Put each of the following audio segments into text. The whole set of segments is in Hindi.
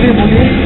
बोलिए।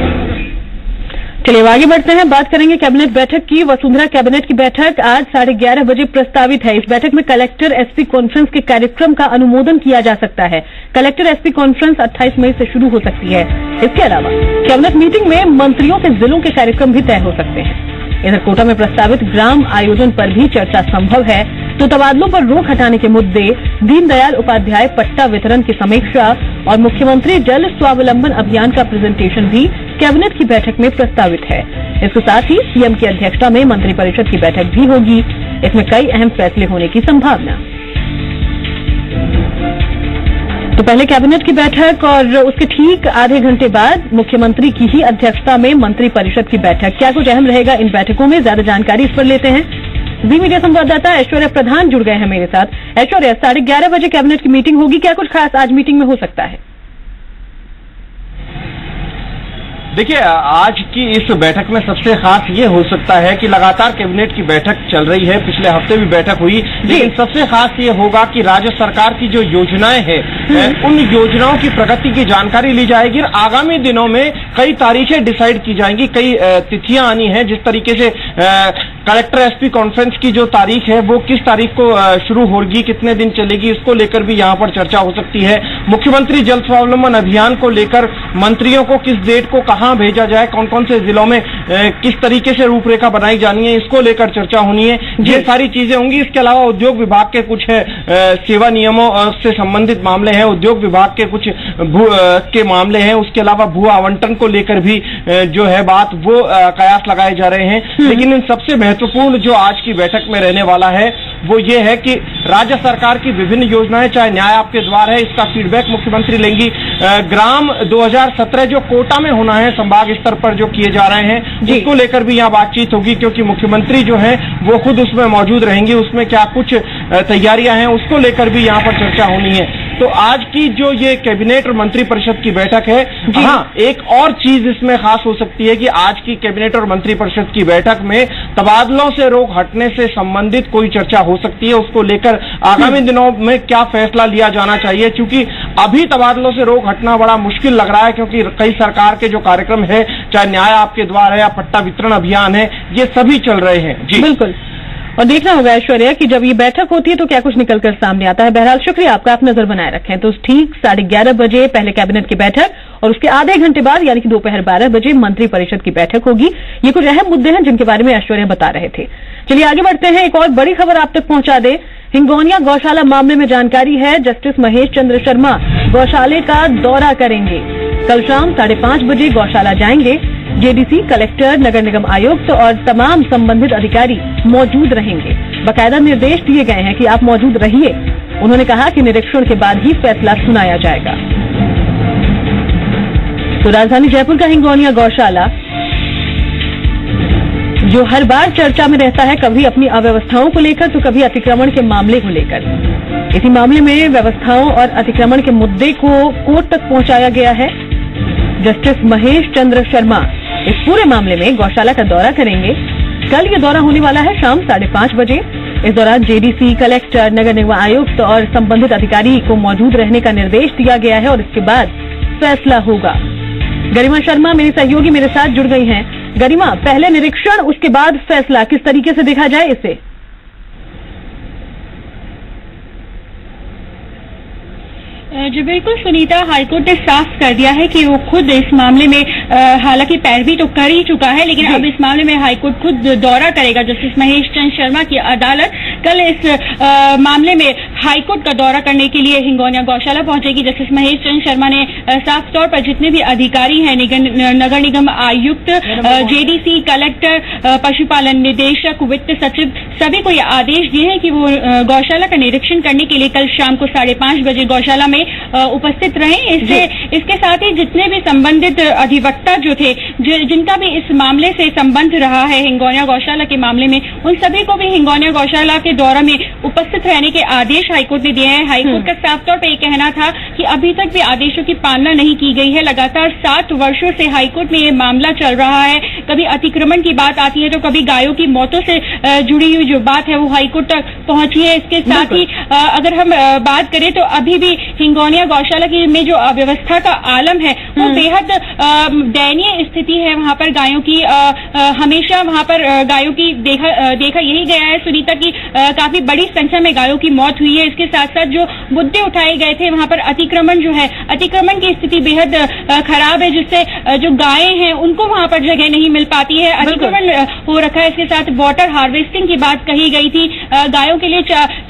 चलिए आगे बढ़ते हैं, बात करेंगे कैबिनेट बैठक की। वसुंधरा कैबिनेट की बैठक आज 11:30 बजे प्रस्तावित है। इस बैठक में कलेक्टर एसपी कॉन्फ्रेंस के कार्यक्रम का अनुमोदन किया जा सकता है। कलेक्टर एसपी कॉन्फ्रेंस 28 मई से शुरू हो सकती है। इसके अलावा कैबिनेट मीटिंग में मंत्रियों के जिलों के कार्यक्रम भी तय हो सकते हैं। इधर कोटा में प्रस्तावित ग्राम आयोजन पर भी चर्चा संभव है। तो तबादलों पर रोक हटाने के मुद्दे, दीनदयाल उपाध्याय पट्टा वितरण की समीक्षा और मुख्यमंत्री जल स्वावलंबन अभियान का प्रेजेंटेशन भी कैबिनेट की बैठक में प्रस्तावित है। इसके साथ ही सीएम की अध्यक्षता में मंत्रिपरिषद की बैठक भी होगी। इसमें कई अहम फैसले होने की संभावना। तो पहले कैबिनेट की बैठक और उसके ठीक आधे घंटे बाद मुख्यमंत्री की ही अध्यक्षता में मंत्रिपरिषद की बैठक। क्या कुछ अहम रहेगा इन बैठकों में, ज्यादा जानकारी इस पर लेते हैं। जी मीडिया संवाददाता ऐश्वर्या प्रधान जुड़ गए हैं मेरे साथ। ऐश्वर्या, 11:30 बजे कैबिनेट की मीटिंग होगी, क्या कुछ खास आज मीटिंग में हो सकता है? देखिए, आज की इस बैठक में सबसे खास ये हो सकता है कि लगातार कैबिनेट की बैठक चल रही है, पिछले हफ्ते भी बैठक हुई, लेकिन सबसे खास ये होगा कि राज्य सरकार की जो योजनाएं हैं उन योजनाओं की प्रगति की जानकारी ली जाएगी और आगामी दिनों में कई तारीखें डिसाइड की जाएंगी, कई तिथियां आनी है। जिस तरीके से कलेक्टर एसपी कॉन्फ्रेंस की जो तारीख है वो किस तारीख को शुरू होगी, कितने दिन चलेगी, इसको लेकर भी यहाँ पर चर्चा हो सकती है। मुख्यमंत्री जल स्वावलंबन अभियान को लेकर मंत्रियों को किस डेट को कहाँ भेजा जाए, कौन कौन से जिलों में किस तरीके से रूपरेखा बनाई जानी है, इसको लेकर चर्चा होनी है। ये सारी चीजें होंगी। इसके अलावा उद्योग विभाग के कुछ सेवा नियमों से संबंधित मामले हैं, उद्योग विभाग के कुछ के मामले हैं। उसके अलावा भू आवंटन को लेकर भी जो है बात वो कयास लगाए जा रहे हैं। लेकिन इन सबसे महत्वपूर्ण जो आज की बैठक में रहने वाला है वो ये है कि राज्य सरकार की विभिन्न योजनाएं, चाहे न्याय आपके द्वार है, इसका फीडबैक मुख्यमंत्री लेंगी। ग्राम 2017 जो कोटा में होना है, संभाग स्तर पर जो किए जा रहे हैं, उसको लेकर भी यहाँ बातचीत होगी, क्योंकि मुख्यमंत्री जो है वो खुद उसमें मौजूद रहेंगे। उसमें क्या कुछ तैयारियां हैं उसको लेकर भी यहाँ पर चर्चा होनी है। तो आज की जो ये कैबिनेट और मंत्रिपरिषद की बैठक है, हाँ, एक और चीज इसमें खास हो सकती है कि आज की कैबिनेट और मंत्रिपरिषद की बैठक में तबादलों से रोक हटने से संबंधित कोई चर्चा हो सकती है। उसको लेकर आगामी दिनों में क्या फैसला लिया जाना चाहिए, क्योंकि अभी तबादलों से रोक हटना बड़ा मुश्किल लग रहा है, क्योंकि कई सरकार के जो कार्यक्रम है, चाहे न्याय आपके द्वार है या पट्टा वितरण अभियान है, ये सभी चल रहे हैं। जी बिल्कुल, और देखना होगा ऐश्वर्या कि जब ये बैठक होती है तो क्या कुछ निकलकर सामने आता है। बहरहाल शुक्रिया आपका, आप नजर बनाए रखें। तो ठीक 11:30 बजे पहले कैबिनेट की बैठक और उसके आधे घंटे बाद यानी कि दोपहर 12 बजे मंत्रिपरिषद की बैठक होगी। ये कुछ अहम मुद्दे हैं जिनके बारे में ऐश्वर्या बता रहे थे। चलिए आगे बढ़ते हैं, एक और बड़ी खबर आप तक पहुंचा दें। हिंगोनिया गौशाला मामले में जानकारी है, जस्टिस महेश चंद्र शर्मा गौशाले का दौरा करेंगे। कल शाम 5:30 बजे गौशाला जाएंगे। जेडीसी, कलेक्टर, नगर निगम आयुक्त और तमाम संबंधित अधिकारी मौजूद रहेंगे। बाकायदा निर्देश दिए गए हैं कि आप मौजूद रहिए। उन्होंने कहा कि निरीक्षण के बाद ही फैसला सुनाया जाएगा। तो राजधानी जयपुर का हिंगोनिया गौशाला जो हर बार चर्चा में रहता है, कभी अपनी अव्यवस्थाओं को लेकर तो कभी अतिक्रमण के मामले को लेकर। इसी मामले में व्यवस्थाओं और अतिक्रमण के मुद्दे को कोर्ट तक पहुंचाया गया है। जस्टिस महेश चंद्र शर्मा इस पूरे मामले में गौशाला का दौरा करेंगे। कल ये दौरा होने वाला है शाम 5:30 बजे। इस दौरान जेडीसी, कलेक्टर, नगर निगम आयुक्त और संबंधित अधिकारी को मौजूद रहने का निर्देश दिया गया है और इसके बाद फैसला होगा। गरिमा शर्मा मेरी सहयोगी मेरे साथ जुड़ गई हैं। गरिमा, पहले निरीक्षण, उसके बाद फैसला, किस तरीके से देखा जाए इसे? जी बिल्कुल सुनीता, हाईकोर्ट ने साफ कर दिया है कि वो खुद इस मामले में हालांकि पैरवी तो कर ही चुका है, लेकिन अब इस मामले में हाईकोर्ट खुद दौरा करेगा। जस्टिस महेश चंद्र शर्मा की अदालत कल इस मामले में हाईकोर्ट का दौरा करने के लिए हिंगोनिया गौशाला पहुंचेगी। जस्टिस महेश चंद्र शर्मा ने साफ तौर पर जितने भी अधिकारी हैं, नगर निगम आयुक्त, जेडीसी, कलेक्टर, पशुपालन निदेशक, वित्त सचिव, सभी को ये आदेश दिए हैं कि वो गौशाला का निरीक्षण करने के लिए कल शाम को 5:30 बजे गौशाला में उपस्थित रहें। इसके साथ ही जितने भी संबंधित अधिवक्ता जो थे, जिनका भी इस मामले से संबंध रहा है हिंगोनिया गौशाला के मामले में, उन सभी को भी हिंगोनिया गौशाला के के दौरा में उपस्थित रहने के आदेश हाईकोर्ट ने दिए हैं। हाईकोर्ट का साफ तौर पर यह कहना था कि अभी तक भी आदेशों की पालना नहीं की गई है। लगातार 7 वर्षों से हाईकोर्ट में ये मामला चल रहा है। कभी अतिक्रमण की बात आती है तो कभी गायों की मौतों से जुड़ी हुई जो बात है वो हाईकोर्ट तक पहुंची है। इसके साथ ही अगर हम बात करें तो अभी भी हिंगोनिया गौशाला की में जो अव्यवस्था का आलम है वो बेहद दयनीय स्थिति है। वहां पर गायों की हमेशा वहां पर गायों की देखा यही गया है सुनीता की काफी बड़ी संख्या में गायों की मौत हुई है। इसके साथ साथ जो मुद्दे उठाए गए थे वहां पर अतिक्रमण जो है, अतिक्रमण की स्थिति बेहद खराब है, जिससे जो गायें हैं उनको वहां पर जगह नहीं मिल पाती है, अतिक्रमण हो रखा है। इसके साथ वाटर हार्वेस्टिंग की बात कही गई थी, गायों के लिए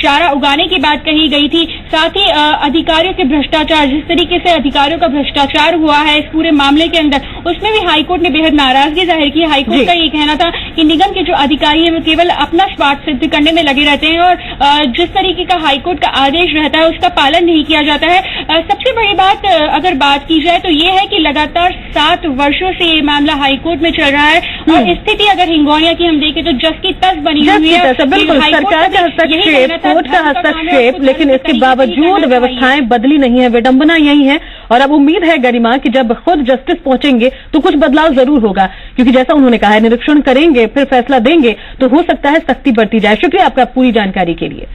चारा उगाने की बात कही गई थी। साथ ही अधिकारियों के भ्रष्टाचार, जिस तरीके से अधिकारियों का भ्रष्टाचार हुआ है इस पूरे मामले के अंदर, उसमें भी हाईकोर्ट ने बेहद नाराजगी जाहिर की। हाईकोर्ट का ये कहना था कि निगम के जो अधिकारी हैं वो केवल अपना स्वार्थ सिद्ध करने में लगे रहते हैं और जिस तरीके का हाईकोर्ट का आदेश रहता है उसका पालन नहीं किया जाता है। सबसे बड़ी बात अगर बात की जाए तो ये है कि लगातार 7 वर्षों से ये मामला हाईकोर्ट में चल रहा है और स्थिति अगर हिंगोनिया की हम देखें तो जस की तस बनी हुई है। बिल्कुल, सरकार का हस्तक्षेप, कोर्ट का हस्तक्षेप, लेकिन इसके बावजूद व्यवस्थाएं बदली नहीं है। विडंबना यही है और अब उम्मीद है गरिमा कि जब खुद जस्टिस पहुंचेंगे तो कुछ बदलाव जरूर होगा, क्योंकि जैसा उन्होंने कहा है निरीक्षण करेंगे फिर फैसला देंगे तो हो सकता है सख्ती बढ़ती जाए। शुक्रिया आपका पूरी जानकारी के लिए।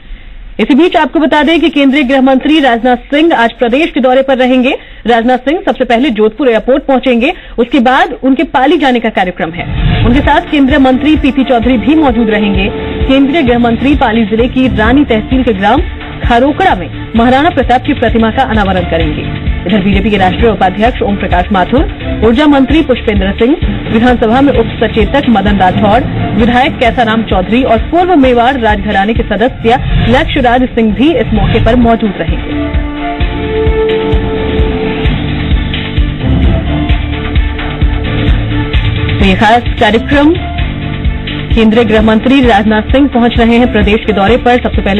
इसी बीच आपको बता दें कि केंद्रीय गृह मंत्री राजनाथ सिंह आज प्रदेश के दौरे पर रहेंगे। राजनाथ सिंह सबसे पहले जोधपुर एयरपोर्ट पहुंचेंगे, उसके बाद उनके पाली जाने का कार्यक्रम है। उनके साथ केंद्रीय मंत्री पीपी चौधरी भी मौजूद रहेंगे। केंद्रीय गृह मंत्री पाली जिले की रानी तहसील के ग्राम खारोकड़ा में महाराणा प्रताप की प्रतिमा का अनावरण करेंगे। इधर बीजेपी के राष्ट्रीय उपाध्यक्ष ओम प्रकाश माथुर, ऊर्जा मंत्री पुष्पेंद्र सिंह, विधानसभा में उप सचेतक मदन राठौड़, विधायक कैसाराम चौधरी और पूर्व मेवाड़ राजघराने के सदस्य लक्ष्यराज सिंह भी इस मौके पर मौजूद रहेंगे। तो ये खास कार्यक्रम केंद्रीय गृह मंत्री राजनाथ सिंह पहुंच रहे हैं प्रदेश के दौरे पर। सबसे पहले